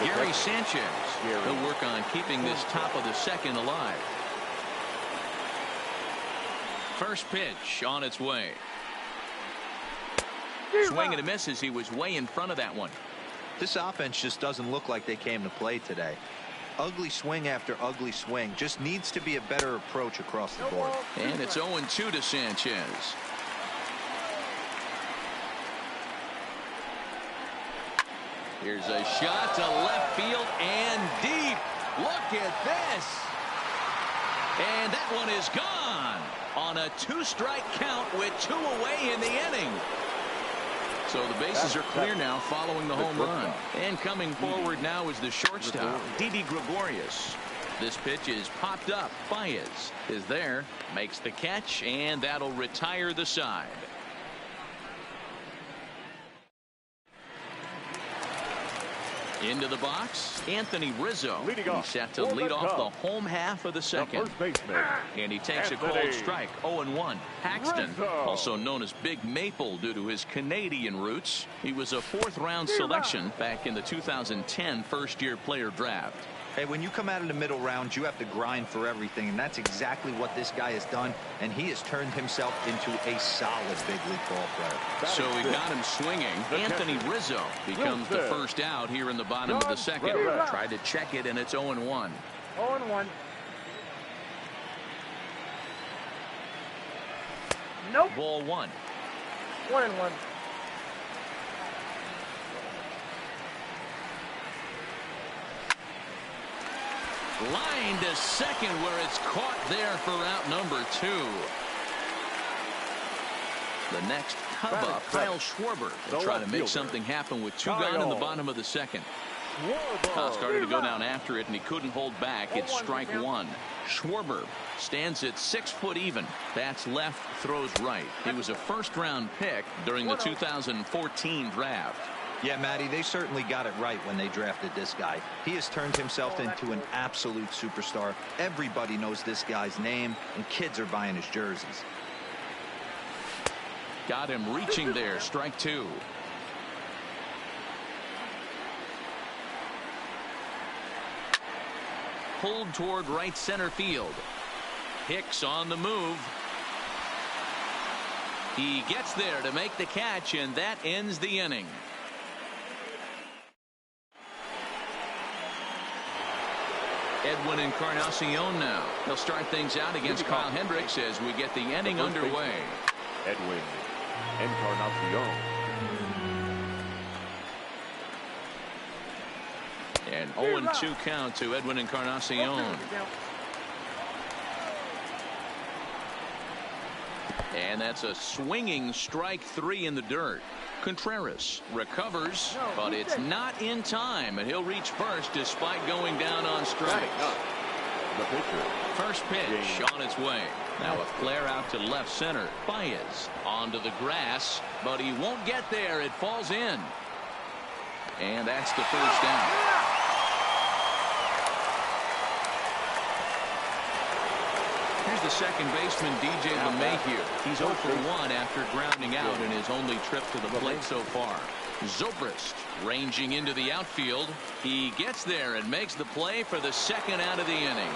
Gary Sanchez. He'll work on keeping this top of the second alive. First pitch on its way. Swing and a miss as he was way in front of that one. This offense just doesn't look like they came to play today. Ugly swing after ugly swing. Just needs to be a better approach across the board. And it's 0-2 to Sanchez. Here's a shot to left field and deep. Look at this. And that one is gone on a 2-strike count with 2 away in the inning. So the bases are clear now following the home run. And coming forward now is the shortstop, Didi Gregorius. This pitch is popped up. Baez is there, makes the catch, and that'll retire the side. Into the box, Anthony Rizzo. He's set to lead off the home half of the second. And he takes a cold strike, 0-1. Paxton, also known as Big Maple due to his Canadian roots. He was a 4th-round selection back in the 2010 first-year player draft. Hey, when you come out in the middle rounds, you have to grind for everything, and that's exactly what this guy has done, and he has turned himself into a solid big league ball player. So he got him swinging. Anthony Rizzo becomes the first out here in the bottom of the second. Tried to check it, and it's 0-1. 0-1. Nope. Ball 1. 1-1. Line to second where it's caught there for out number 2. The next up, Kyle Schwarber will try to make something happen with 2 gone in the bottom of the second. Started to go down after it, and he couldn't hold back. It's strike 1. Schwarber stands at 6 foot even. Bats left, throws right. He was a 1st-round pick during the 2014 draft. Yeah, Matty, they certainly got it right when they drafted this guy. He has turned himself into an absolute superstar. Everybody knows this guy's name, and kids are buying his jerseys. Got him reaching there. Strike 2. Pulled toward right center field. Hicks on the move. He gets there to make the catch, and that ends the inning. Edwin Encarnacion now. He'll start things out against Kyle Hendricks as we get the inning underway. Edwin Encarnacion. And 0-2 count to Edwin Encarnacion. And that's a swinging strike 3 in the dirt. Contreras recovers, but it's not in time, and he'll reach first despite going down on strikes. The pitcher. First pitch on its way. Now a flare out to left center. Baez onto the grass, but he won't get there. It falls in. And that's the first down. Here's the second baseman, DJ LeMahieu. He's 0 for 1 after grounding out in his only trip to the plate so far. Zobrist ranging into the outfield. He gets there and makes the play for the second out of the inning.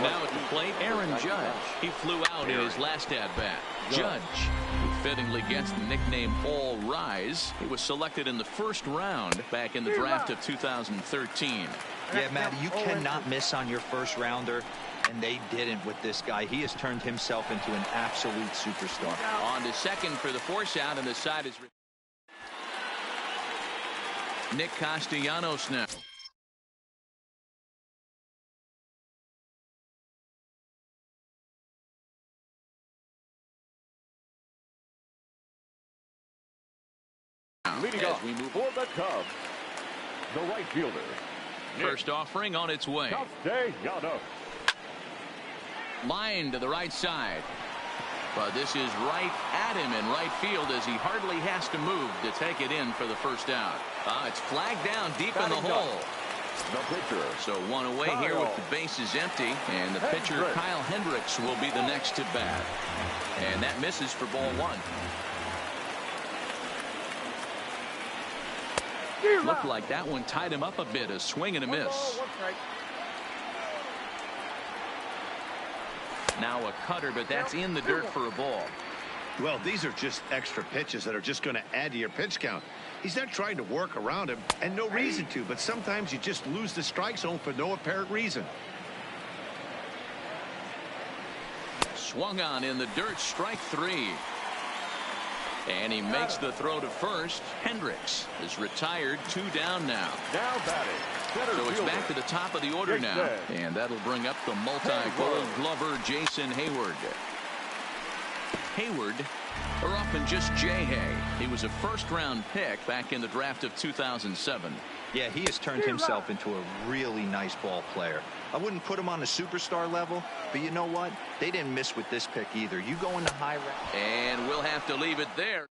Now at the plate, Aaron Judge. He flew out in his last at-bat. Judge, who fittingly gets the nickname All Rise. He was selected in the 1st round back in the draft of 2013. Yeah, Matt, you cannot miss on your 1st rounder. And they didn't with this guy. He has turned himself into an absolute superstar. On to second for the force out, and the side is Nick Castellanos now. Leading off for the Cubs, the right fielder. First offering on its way. Castellanos. Line to the right side. But this is right at him in right field as he hardly has to move to take it in for the first out. It's flagged down deep in the hole. The pitcher. So 1 away here with the bases empty. And the pitcher, Kyle Hendricks, will be the next to bat. And that misses for ball 1. Looked like that one tied him up a bit. A swing and a miss. Now a cutter, but that's in the dirt for a ball. Well, these are just extra pitches that are just going to add to your pitch count. He's not trying to work around him, and no reason to, but sometimes you just lose the strike zone for no apparent reason. Swung on in the dirt, strike three. And he makes the throw to first. Hendricks is retired, 2 down now. Now batting. So it's back to the top of the order now. And that'll bring up the multi-gold glover Jason Hayward. Hayward, or often just J-Hay. He was a first-round pick back in the draft of 2007. Yeah, he has turned himself into a really nice ball player. I wouldn't put him on the superstar level, but you know what? They didn't miss with this pick either. You go in the high round. And we'll have to leave it there.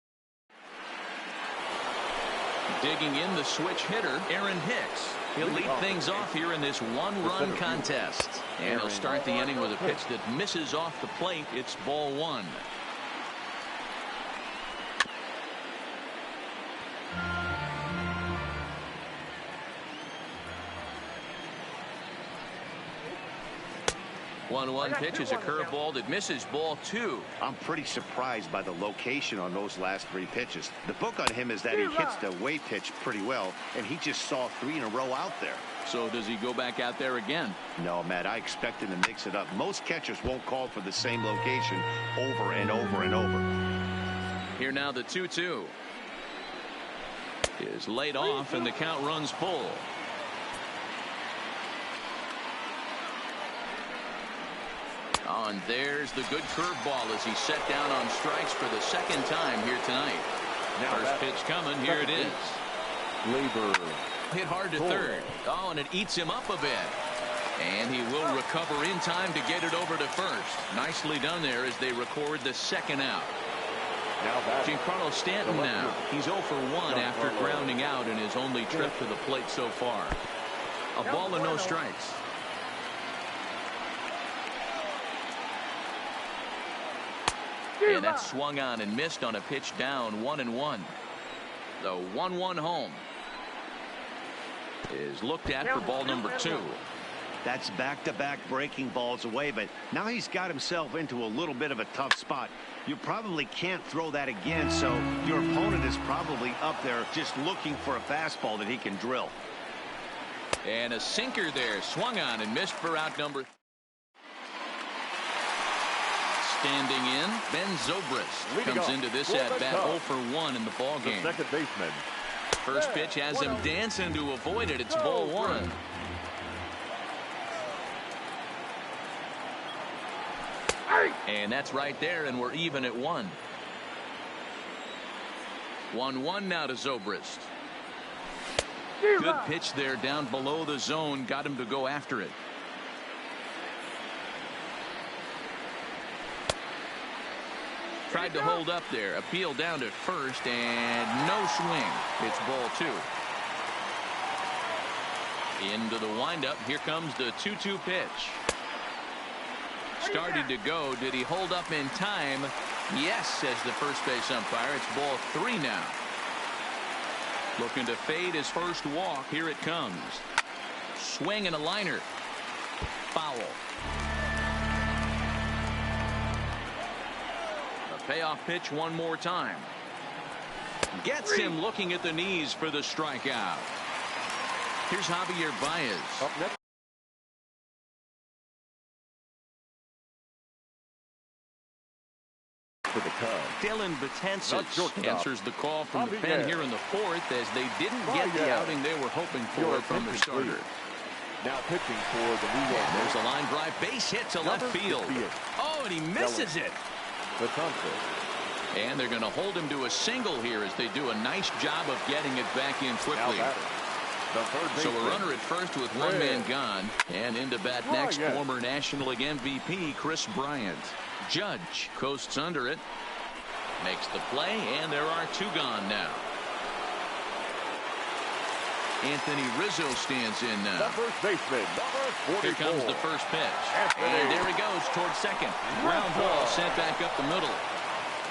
Digging in the switch hitter, Aaron Hicks. He'll lead things off here in this one-run contest. And he'll start the inning with a pitch that misses off the plate. It's ball one. One pitch is a curveball that misses ball two. I'm pretty surprised by the location on those last 3 pitches. The book on him is that he hits the away pitch pretty well, and he just saw 3 in a row out there. So does he go back out there again? No, Matt, I expect him to mix it up. Most catchers won't call for the same location over and over and over. Here now the 2-2 is laid off, and the count runs full. Oh, and there's the good curveball as he's set down on strikes for the 2nd time here tonight. First pitch coming. Here it is. Hit hard to third. Oh, and it eats him up a bit. And he will recover in time to get it over to first. Nicely done there as they record the 2nd out. Giancarlo Stanton now. He's 0 for 1 after grounding out in his only trip to the plate so far. A ball and no strikes. And that swung on and missed on a pitch down, 1-1. The 1-1 home is looked at for ball number 2. That's back-to-back breaking balls away, but now he's got himself into a little bit of a tough spot. You probably can't throw that again, so your opponent is probably up there just looking for a fastball that he can drill. And a sinker there, swung on and missed for out number. Standing in, Ben Zobrist comes into this at-bat 0 for 1 in the ball game. Second baseman. First pitch has him dancing to avoid it. It's ball 1. And that's right there, and we're even at 1. 1-1 now to Zobrist. Good pitch there down below the zone. Got him to go after it. Tried to hold up there. Appeal down to first, and no swing. It's ball 2. Into the windup. Here comes the 2-2 pitch. Started to go. Did he hold up in time? Yes, says the first base umpire. It's ball 3 now. Looking to fade his first walk. Here it comes. Swing and a liner. Foul. Payoff pitch one more time. Gets him looking at the knees for the strikeout. Here's Javier Baez. Up next. For the Cubs. Dylan Betances answers the call from the pen here in the 4th as they didn't get the outing they were hoping for from their starter. Now pitching for the New York. There's a line drive, base hit to left field. Oh, and he misses it. And they're going to hold him to a single here as they do a nice job of getting it back in quickly. So a runner at first with 1 man gone. And into bat next, former National League MVP Chris Bryant. Judge coasts under it. Makes the play, and there are 2 gone now. Anthony Rizzo stands in now. The first baseman, number 44. Here comes the first pitch. And there he goes towards second. Ground ball sent back up the middle.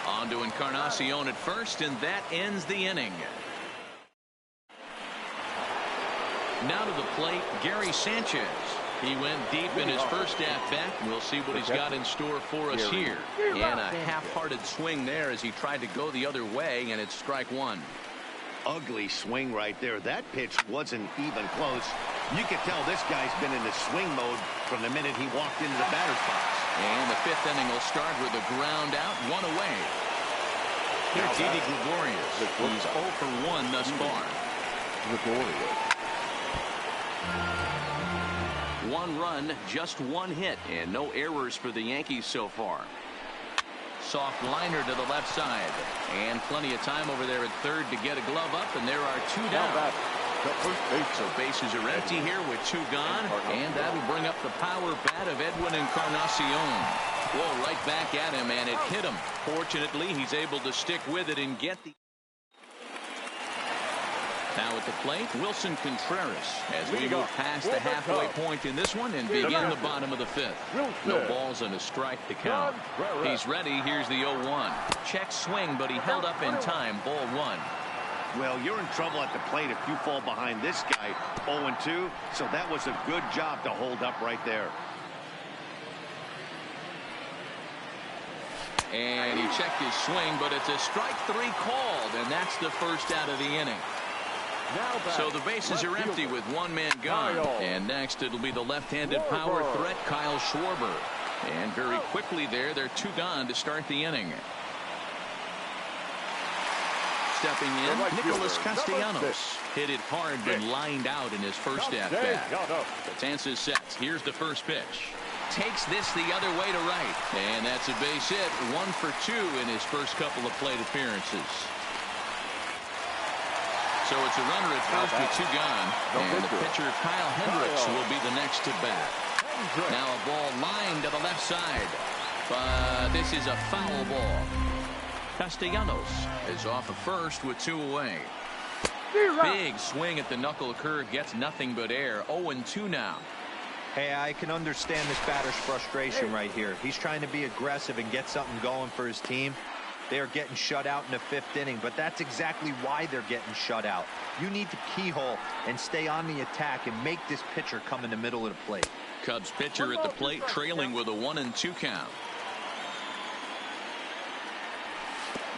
On to Encarnacion at first, and that ends the inning. Now to the plate, Gary Sanchez. He went deep in his first at-bat. We'll see what he's got in store for us here. And a half-hearted swing there as he tried to go the other way, and it's strike one. Ugly swing right there. That pitch wasn't even close. You could tell this guy's been in the swing mode from the minute he walked into the batter's box. And the fifth inning will start with a ground out, one away. Here's Didi Gregorius. He's 0 for 1 thus far. One run, just one hit, and no errors for the Yankees so far. Soft liner to the left side, and plenty of time over there at third to get a glove up, and there are two down. So bases are empty here with two gone, and that'll bring up the power bat of Edwin Encarnacion. Whoa, right back at him, and it hit him. Fortunately, he's able to stick with it and get the... Now at the plate, Wilson Contreras as we move past the halfway point in this one and begin the bottom of the fifth. No balls and a strike to count. He's ready. Here's the 0-1. Check swing, but he held up in time. Ball one. Well, you're in trouble at the plate if you fall behind this guy 0-2, so that was a good job to hold up right there. And he checked his swing, but it's a strike three called, and that's the first out of the inning. So the bases are empty with one man gone. And next it'll be the left-handed power threat, Kyle Schwarber. And very quickly they're two gone to start the inning. Stepping in, Nicholas Castellanos. Hit it hard but lined out in his first at-bat. Batanzas sets. Here's the first pitch. Takes this the other way to right. And that's a base hit. 1 for 2 in his first couple of plate appearances. So it's a runner at first with two gone. And the pitcher, Kyle Hendricks, will be the next to bat. Now a ball lined to the left side. But this is a foul ball. Castellanos is off of first with two away. Big swing at the knuckle curve. Gets nothing but air. 0-2 now. Hey, I can understand this batter's frustration right here. He's trying to be aggressive and get something going for his team. They are getting shut out in the fifth inning, but that's exactly why they're getting shut out. You need to keyhole and stay on the attack and make this pitcher come in the middle of the plate. Cubs pitcher at the plate, trailing with a 1-2 count.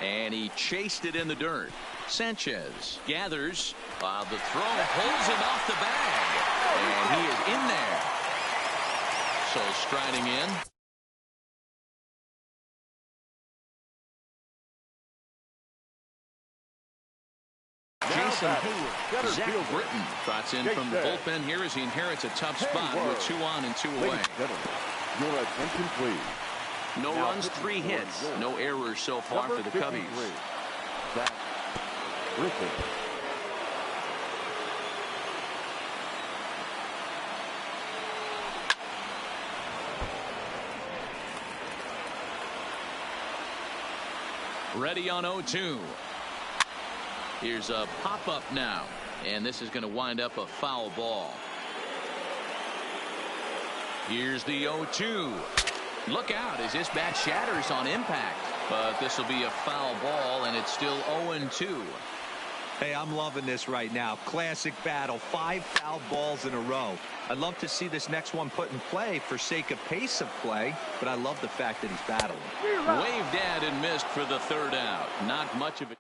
And he chased it in the dirt. Sanchez gathers. The throw pulls him off the bag. And he is in there. So striding in. Jason Hayward. Zach Britton trots in from the bullpen here as he inherits a tough spot with 2 on and 2 away. Your attention, please. No runs, 3 hits. No errors so far for the Cubbies. Zach Britton. Ready on 0-2. Here's a pop-up now, and this is going to wind up a foul ball. Here's the 0-2. Look out as this bat shatters on impact, but this will be a foul ball, and it's still 0-2. Hey, I'm loving this right now. Classic battle. 5 foul balls in a row. I'd love to see this next one put in play for sake of pace of play, but I love the fact that he's battling. Waved at and missed for the 3rd out. Not much of it.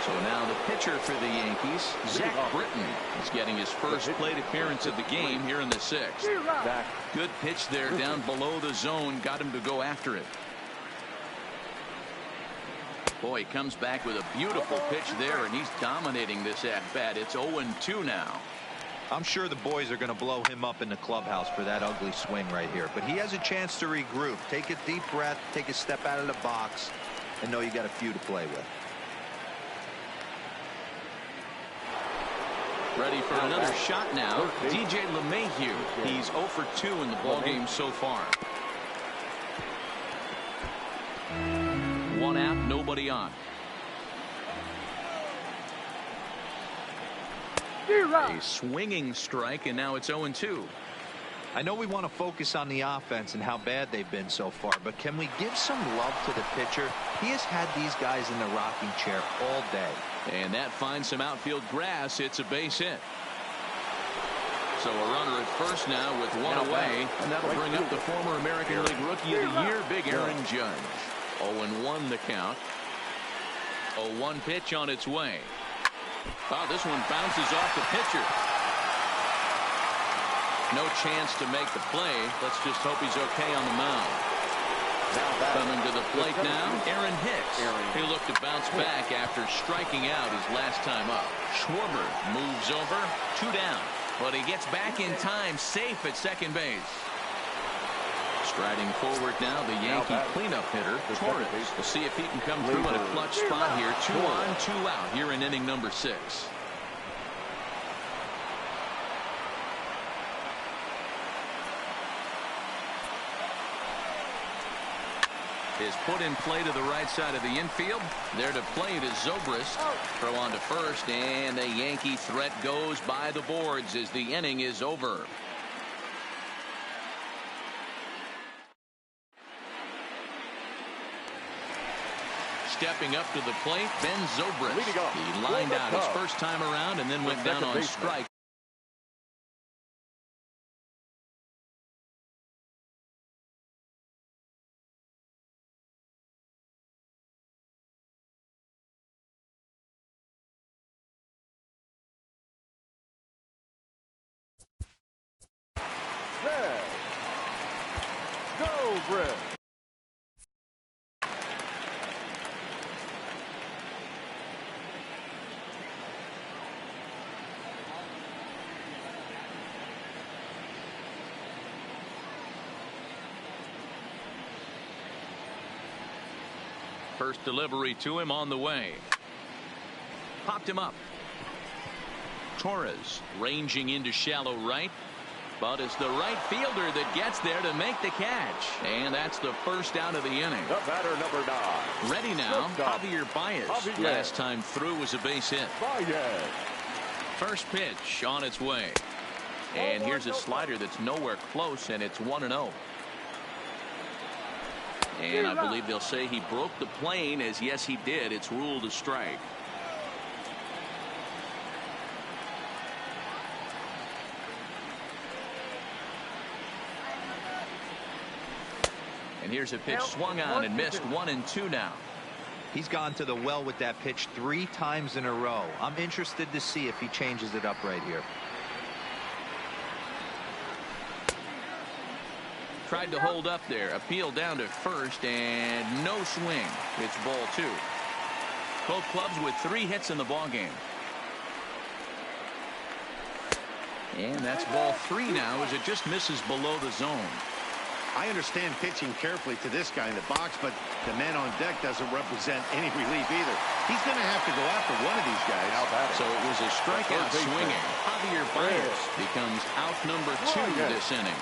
So now the pitcher for the Yankees, Zach Britton, is getting his first plate appearance of the game here in the 6th. Good pitch there down below the zone. Got him to go after it. Boy, he comes back with a beautiful pitch there, and he's dominating this at-bat. It's 0-2 now. I'm sure the boys are going to blow him up in the clubhouse for that ugly swing right here. But he has a chance to regroup. Take a deep breath, take a step out of the box, and know you got a few to play with. Ready for another shot now. DJ LeMahieu. He's 0 for 2 in the ballgame so far. 1 out, nobody on. A swinging strike, and now it's 0-2. I know we want to focus on the offense and how bad they've been so far, but can we give some love to the pitcher? He has had these guys in the rocking chair all day. And that finds some outfield grass. It's a base hit. So a runner at first now with one away, and that'll bring up the former American League Rookie of the Year, Big Aaron Judge. 0-1 the count. 0-1 pitch on its way. Oh, this one bounces off the pitcher. No chance to make the play. Let's just hope he's okay on the mound. Coming to the plate now, Aaron Hicks. He looked to bounce back after striking out his last time up. Schwarber moves over, 2 down. But he gets back in time, safe at second base. Striding forward now, the Yankee cleanup hitter, Torres. We'll see if he can come through in a clutch spot here. 2 on, 2 out here in inning number 6. Is put in play to the right side of the infield. There to play it is Zobrist. Throw on to first, and the Yankee threat goes by the boards as the inning is over. Stepping up to the plate, Ben Zobrist. He lined out his first time around and then went down on strike. First delivery to him on the way. Popped him up. Torres ranging into shallow right. But it's the right fielder that gets there to make the catch. And that's the first out of the inning. The batter, number 9. Ready now, Javier Baez. Last time through was a base hit. First pitch on its way. And here's a slider that's nowhere close, and it's 1-0. And I believe they'll say he broke the plane, as yes he did. It's ruled a strike. And here's a pitch swung on and missed. 1-2 now. He's gone to the well with that pitch 3 times in a row. I'm interested to see if he changes it up right here. Tried to hold up there. Appeal down to first, and no swing. It's ball 2. Both clubs with 3 hits in the ballgame. And that's ball 3 now as it just misses below the zone. I understand pitching carefully to this guy in the box, but the man on deck doesn't represent any relief either. He's going to have to go after one of these guys. So it was a strikeout swinging. Javier Baez becomes out number 2 this inning.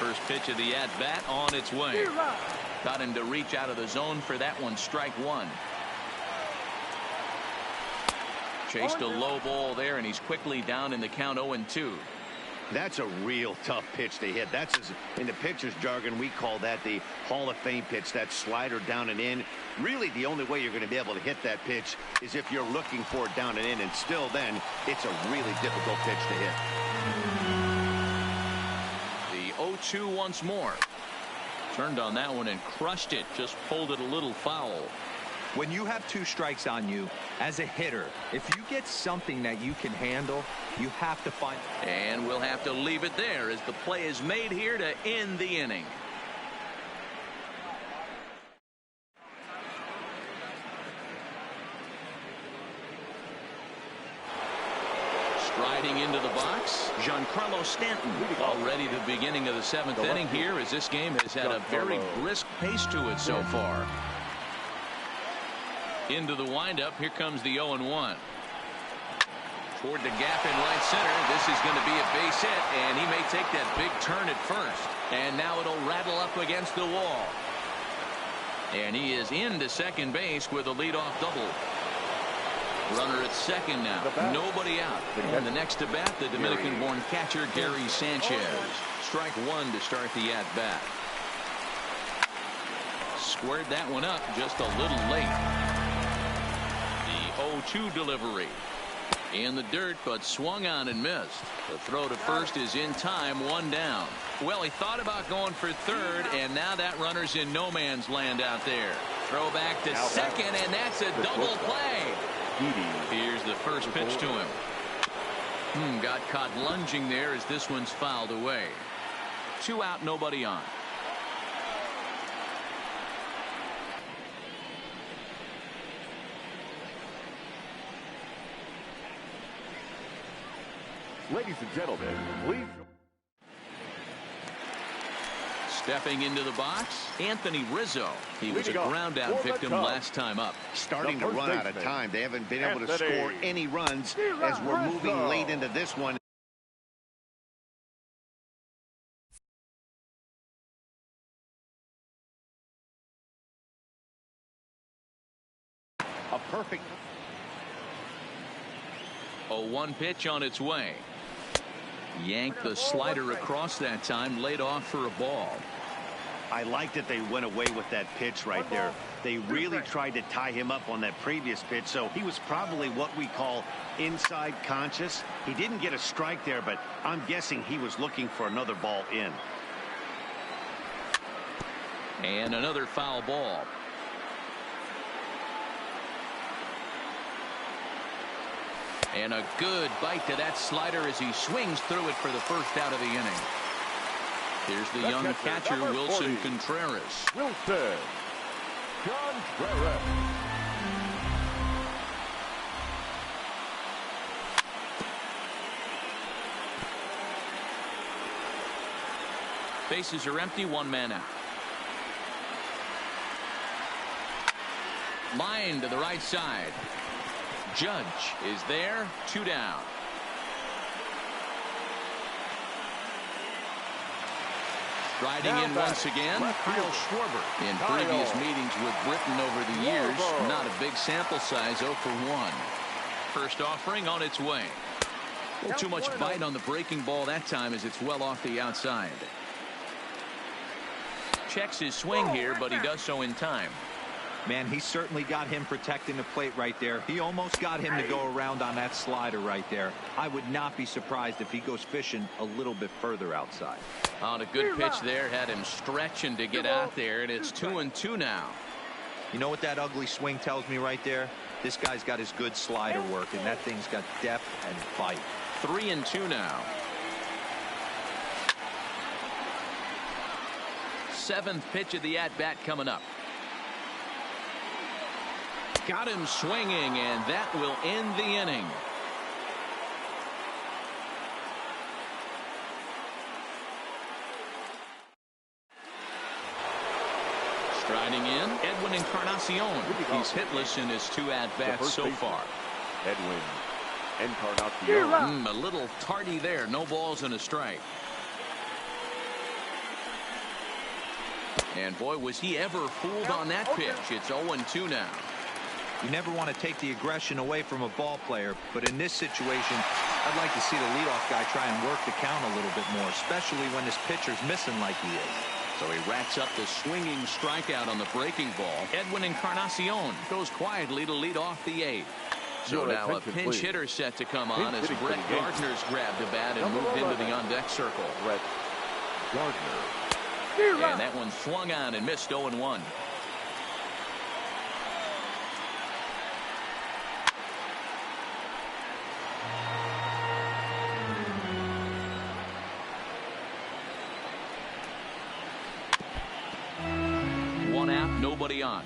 First pitch of the at-bat on its way. Got him to reach out of the zone for that one. Strike 1. Chased a low ball there, and he's quickly down in the count. 0-2. That's a real tough pitch to hit. That's, in the pitcher's jargon, we call that the Hall of Fame pitch. That slider down and in. Really, the only way you're going to be able to hit that pitch is if you're looking for it down and in. And still then, it's a really difficult pitch to hit. 0-2 once more. Turned on that one and crushed it. Just pulled it a little foul. When you have 2 strikes on you, as a hitter, if you get something that you can handle, you have to find. And we'll have to leave it there as the play is made here to end the inning. Striding into the box, Giancarlo Stanton. Already the beginning of the 7th inning here, as this game has had a very brisk pace to it so far. Into the windup, here comes the 0-1. Toward the gap in right center. This is going to be a base hit, and he may take that big turn at first. And now it'll rattle up against the wall. And he is into second base with a leadoff double. Runner at second now. Nobody out. And the next to bat, the Dominican-born catcher, Gary Sanchez. Strike one to start the at-bat. Squared that one up just a little late. The 0-2 delivery. In the dirt, but swung on and missed. The throw to first is in time, one down. Well, he thought about going for third, and now that runner's in no man's land out there. Throw back to second, and that's a double play. Here's the first pitch to him. Got caught lunging there as this one's fouled away. 2 out, nobody on. Ladies and gentlemen, please. Stepping into the box, Anthony Rizzo. He was a ground out victim last time up. Starting to run out of time. They haven't been able to score any runs as we're moving late into this one. A perfect 0-1 pitch on its way. Yanked the slider across that time, laid off for a ball. I like that they went away with that pitch right there. They really tried to tie him up on that previous pitch, so he was probably what we call inside conscious. He didn't get a strike there, but I'm guessing he was looking for another ball in. And another foul ball. And a good bite to that slider as he swings through it for the first out of the inning. Here's the young catcher, Wilson Contreras. Wilson Contreras. Bases are empty, 1 man out. Line to the right side. Judge is there, 2 down. Striding in once again, Kyle Schwarber. In previous meetings with Britain over the years, not a big sample size, 0 for 1. First offering on its way. A little too much bite on the breaking ball that time as it's well off the outside. Checks his swing here, but he does so in time. Man, he certainly got him protecting the plate right there. He almost got him to go around on that slider right there. I would not be surprised if he goes fishing a little bit further outside. On a good pitch there, had him stretching to get out there, and it's 2-2 now. You know what that ugly swing tells me right there? This guy's got his good slider work, and that thing's got depth and bite. 3-2 now. 7th pitch of the at-bat coming up. Got him swinging, and that will end the inning. Striding in, Edwin Encarnacion. He's hitless in his 2 at-bats so far. Edwin Encarnacion. A little tardy there. No balls and a strike. And boy, was he ever fooled on that pitch. It's 0-2 now. You never want to take the aggression away from a ball player, but in this situation, I'd like to see the leadoff guy try and work the count a little bit more, especially when this pitcher's missing like he is. So he racks up the swinging strikeout on the breaking ball. Edwin Encarnacion goes quietly to lead off the 8th. So now a pinch hitter set to come on as Brett Gardner's grabbed a bat and moved into the on-deck circle. Brett Gardner. And that one swung on and missed 0-1. Nobody on.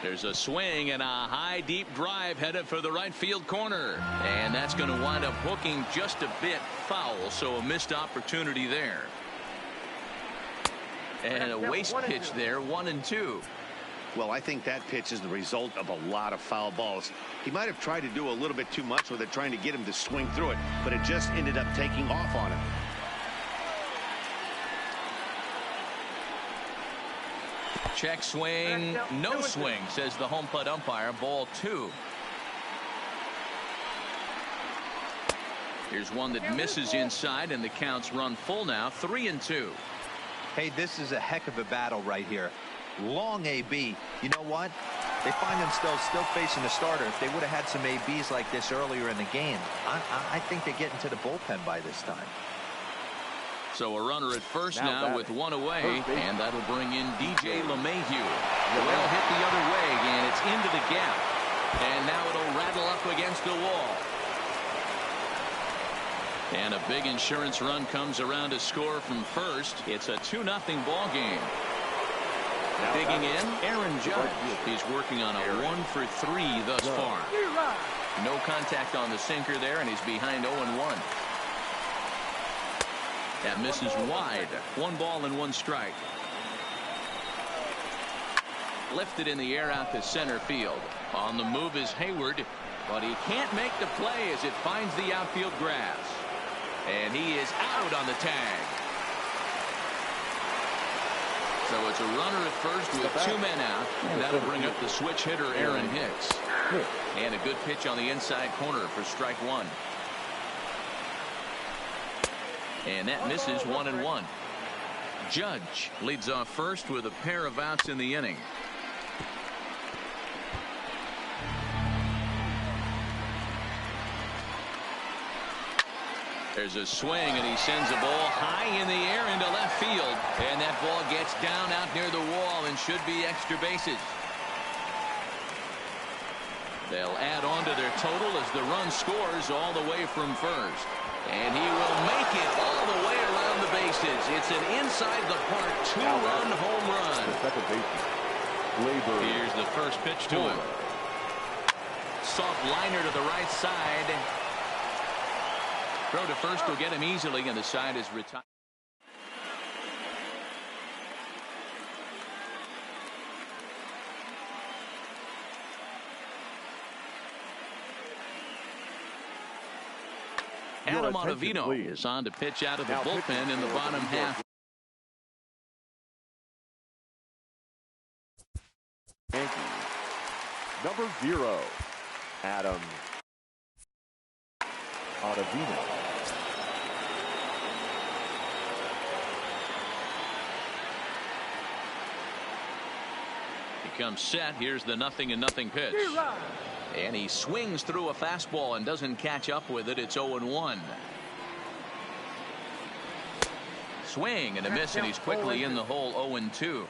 There's a swing and a high deep drive headed for the right field corner, and that's going to wind up hooking just a bit foul, so a missed opportunity there. And a waste pitch there, 1-2. Well, I think that pitch is the result of a lot of foul balls. He might have tried to do a little bit too much with it, trying to get him to swing through it, but it just ended up taking off on him. Check swing. No swing, says the home plate umpire. Ball 2. Here's one that misses inside, and the count's run full now. 3-2. Hey, this is a heck of a battle right here. Long AB. You know what? They find themselves still facing the starter. If they would have had some ABs like this earlier in the game, I think they get into the bullpen by this time. So a runner at first now with one away, and that'll bring in DJ LeMahieu. Well hit the other way, and it's into the gap. And now it'll rattle up against the wall. And a big insurance run comes around to score from first. It's a 2-0 ball game. Digging in, Aaron Judge. He's working on a 1-for-3 thus far. No contact on the sinker there, and he's behind 0-1. That misses wide. 1 ball and 1 strike. Lifted in the air out to center field. On the move is Hayward, but he can't make the play as it finds the outfield grass. And he is out on the tag. So it's a runner at first with 2 men out. And that'll bring up the switch hitter Aaron Hicks. And a good pitch on the inside corner for strike 1. And that misses 1-1. Judge leads off first with a pair of outs in the inning. There's a swing, and he sends a ball high in the air into left field. And that ball gets down out near the wall and should be extra bases. They'll add on to their total as the run scores all the way from first. And he will make it all the way around the bases. It's an inside the park 2-run home run. Here's the first pitch to him. Soft liner to the right side. Throw to first will get him easily, and the side is retired. Adam Ottavino is on to pitch out of the bullpen in the bottom half. Number 0, Adam Ottavino. He comes set. Here's the 0-0 pitch. And he swings through a fastball and doesn't catch up with it. It's 0-1. Swing and a miss, and he's quickly in the hole. 0-2.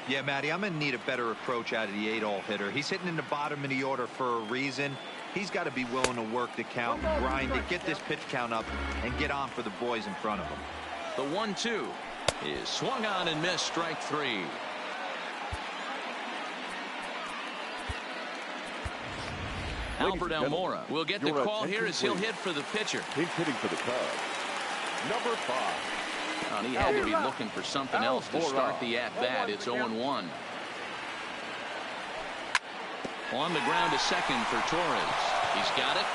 Yeah, Matty, I'm going to need a better approach out of the 8-hole hitter. He's hitting in the bottom of the order for a reason. He's got to be willing to work the count, grind it, get this pitch count up, and get on for the boys in front of him. The 1-2 is swung on and missed. Strike 3. Albert Almora will get the call here as he'll hit for the pitcher. He's hitting for the Cubs. Number 5. Well, he had to be looking for something else to start the at-bat. It's 0-1. On the ground to second for Torres. He's got it.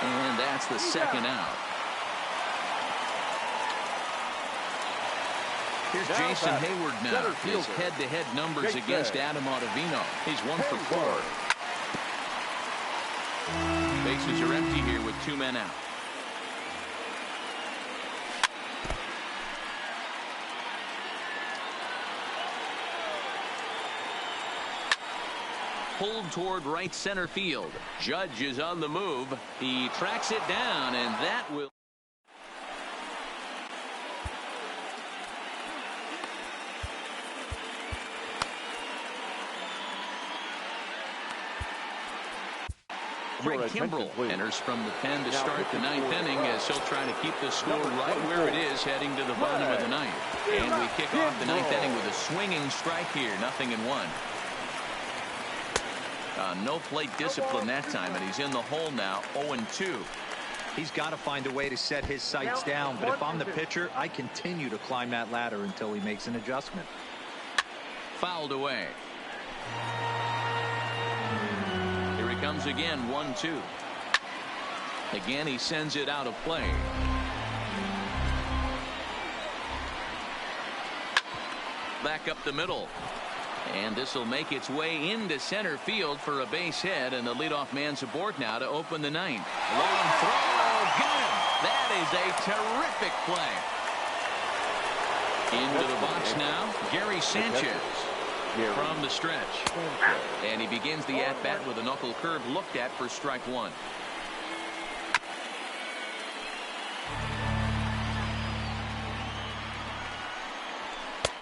And that's the second out. Here's Jason Hayward now. His head-to-head numbers against Adam Ottavino. He's 1 for 4. Bases are empty here with 2 men out. Pulled toward right center field. Judge is on the move. He tracks it down, and that will. Craig Kimbrell enters from the pen to start the 9th inning as he'll try to keep the score right where it is heading to the bottom of the 9th. And we kick off the 9th inning with a swinging strike here. 0-1. No plate discipline that time, and he's in the hole now. 0-2. He's got to find a way to set his sights down, but if I'm the pitcher, I continue to climb that ladder until he makes an adjustment. Fouled away. Here he comes again. 1-2. Again, he sends it out of play. back up the middle. And this will make its way into center field for a base hit, and the leadoff man's aboard now to open the ninth. Long throw, got him. That is a terrific play. Into the box now, Gary Sanchez from the stretch. And he begins the at-bat with a knuckle curve looked at for strike one.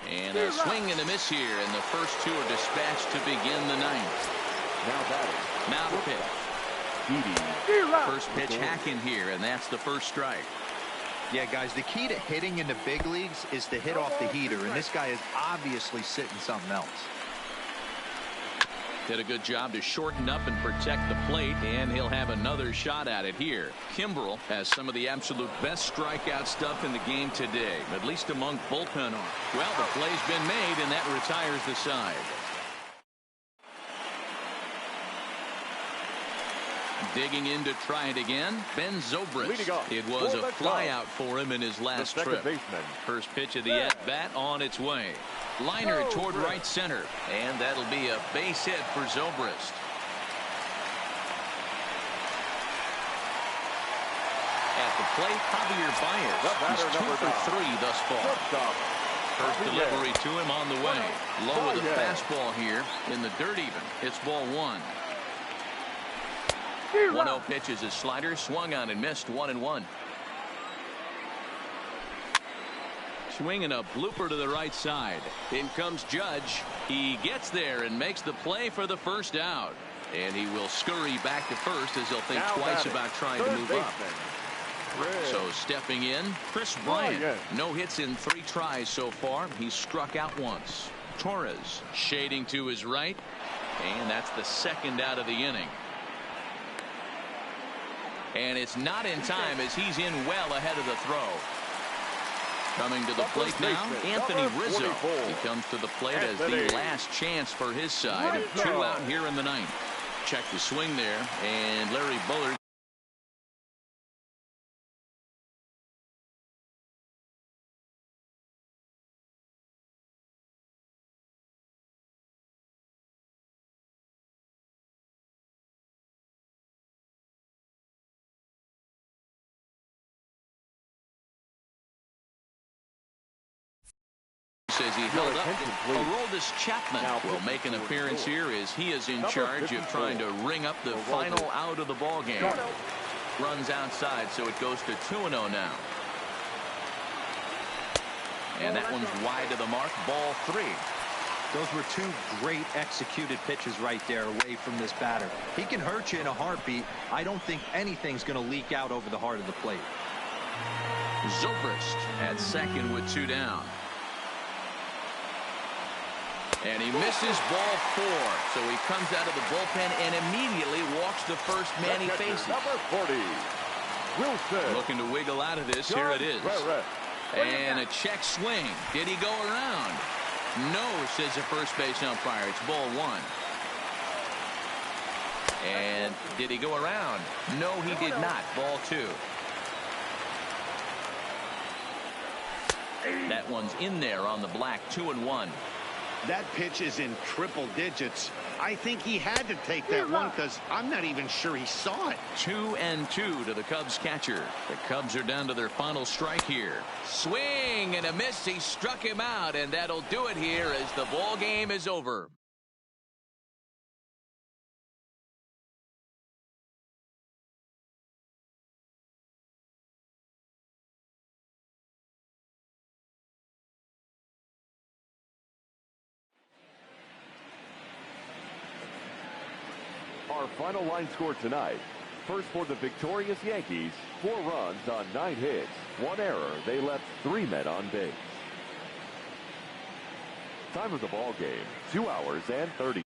And a swing and a miss here, and the first two are dispatched to begin the ninth. Now the pitch. First pitch hacking here, and that's the first strike. Yeah, guys, the key to hitting in the big leagues is to hit off the heater, and this guy is obviously sitting something else. Did a good job to shorten up and protect the plate, and he'll have another shot at it here. Kimbrel has some of the absolute best strikeout stuff in the game today, at least among bullpen arms. Well, the play's been made, and that retires the side. Digging in to try it again, Ben Zobrist. It was a flyout for him in his last trip. First pitch of the at-bat on its way. Liner toward right center, and that'll be a base hit for Zobrist. At the plate, Javier Baez. He's 2 for 3 thus far. First delivery to him on the way. Low with a fastball here in the dirt even. It's ball one. 1-0 pitch is his slider, swung on and missed. 1-1. Swinging a blooper to the right side. In comes Judge. He gets there and makes the play for the first out. And he will scurry back to first as he'll think twice about trying to move up. So stepping in, Chris Bryant. No hits in 3 tries so far. He's struck out once. Torres shading to his right. And that's the second out of the inning. And it's not in time as he's in well ahead of the throw. Coming to the plate now, Anthony Rizzo. He comes to the plate as the last chance for his side. 2 out here in the ninth. Check the swing there, and Larry Bullard. Says he held up. Aroldis Chapman will make an appearance here as he is in charge of trying to ring up the final out of the ball game. Runs outside, so it goes to 2-0 now. And that one's wide to the mark. Ball 3. Those were 2 great executed pitches right there away from this batter. He can hurt you in a heartbeat. I don't think anything's going to leak out over the heart of the plate. Zobrist at second with 2 down. And he misses ball 4. So he comes out of the bullpen and immediately walks the first man he faces. Number 40, Wilson. Looking to wiggle out of this. Here it is. And a check swing. Did he go around? No, says the first base umpire. It's ball 1. And did he go around? No, he did not. Ball 2. That one's in there on the black. 2-1. That pitch is in triple digits. I think he had to take that one because I'm not even sure he saw it. 2-2 to the Cubs catcher. The Cubs are down to their final strike here. Swing and a miss. He struck him out, and that'll do it here as the ball game is over. Our final line score tonight. First for the victorious Yankees, 4 runs on 9 hits, 1 error. They left 3 men on base. Time of the ball game, 2 hours and 30.